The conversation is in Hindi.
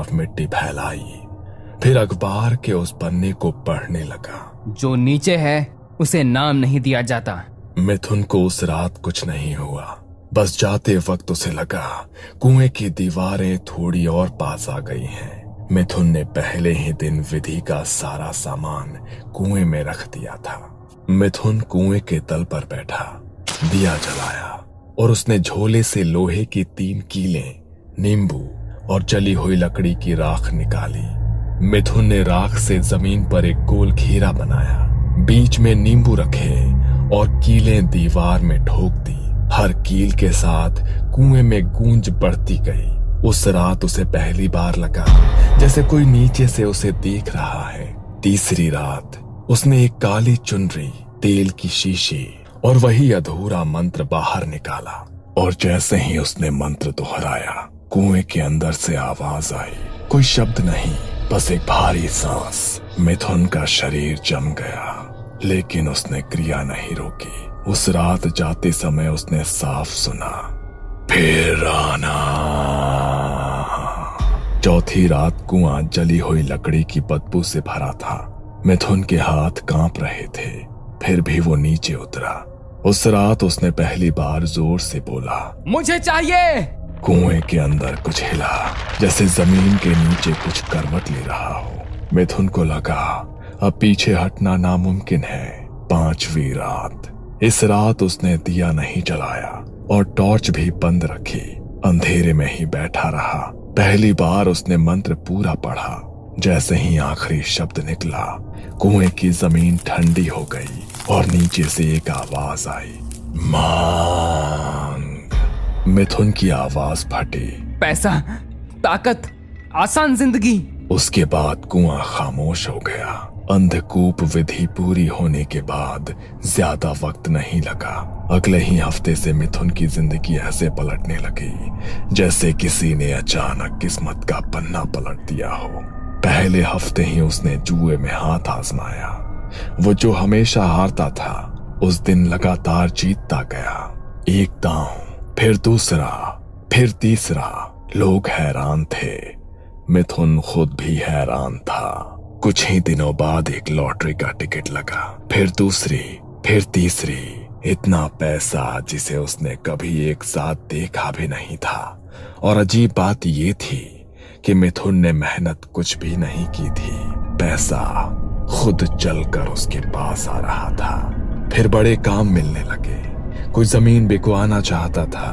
तरफ मिट्टी फैलाई, फिर अखबार के उस पन्ने को पढ़ने लगा। जो नीचे है उसे नाम नहीं दिया जाता। मिथुन को उस रात कुछ नहीं हुआ। बस जाते वक्त उसे लगा कुएं की दीवारें थोड़ी और पास आ गई हैं। मिथुन ने पहले ही दिन विधि का सारा सामान कुएं में रख दिया था। मिथुन कुएं के तल पर बैठा, दिया जलाया और उसने झोले से लोहे की 3 कीलें, नींबू और जली हुई लकड़ी की राख निकाली। मिथुन ने राख से जमीन पर एक गोल घेरा बनाया, बीच में नींबू रखे और कीलें दीवार में ठोक दी। हर कील के साथ कुएं में गूंज बढ़ती गई। उस रात उसे पहली बार लगा जैसे कोई नीचे से उसे देख रहा है। तीसरी रात उसने एक काली चुनरी, तेल की शीशी और वही अधूरा मंत्र बाहर निकाला, और जैसे ही उसने मंत्र दोहराया कुएं के अंदर से आवाज आई। कोई शब्द नहीं, बस एक भारी सांस। मिथुन का शरीर जम गया, लेकिन उसने क्रिया नहीं रोकी। उस रात जाते समय उसने साफ सुना, फिर आना। चौथी रात कुआं जली हुई लकड़ी की बदबू से भरा था। मिथुन के हाथ कांप रहे थे, फिर भी वो नीचे उतरा। उस रात उसने पहली बार जोर से बोला, मुझे चाहिए। कुएं के अंदर कुछ हिला, जैसे जमीन के नीचे कुछ करवट ले रहा हो। मिथुन को लगा अब पीछे हटना नामुमकिन है। 5वीं रात। इस रात उसने दिया नहीं जलाया और टॉर्च भी बंद रखी। अंधेरे में ही बैठा रहा। पहली बार उसने मंत्र पूरा पढ़ा। जैसे ही आखिरी शब्द निकला, कुएं की जमीन ठंडी हो गई और नीचे से एक आवाज आई, मांग। मिथुन की आवाज फटी, पैसा, ताकत, आसान जिंदगी। उसके बाद कुआं खामोश हो गया। अंधकूप विधि पूरी होने के बाद ज्यादा वक्त नहीं लगा। अगले ही हफ्ते से मिथुन की जिंदगी ऐसे पलटने लगी जैसे किसी ने अचानक किस्मत का पन्ना पलट दिया हो। पहले हफ्ते ही उसने जुए में हाथ आजमाया। वो जो हमेशा हारता था, उस दिन लगातार जीतता गया। एक दांव, फिर दूसरा, फिर तीसरा। लोग हैरान थे, मिथुन खुद भी हैरान था। कुछ ही दिनों बाद एक लॉटरी का टिकट लगा, फिर दूसरी, फिर तीसरी। इतना पैसा जिसे उसने कभी एक साथ देखा भी नहीं था। और अजीब बात ये थी कि मिथुन ने मेहनत कुछ भी नहीं की थी। पैसा खुद चलकर उसके पास आ रहा था। फिर बड़े काम मिलने लगे। कोई जमीन बिकवाना चाहता था,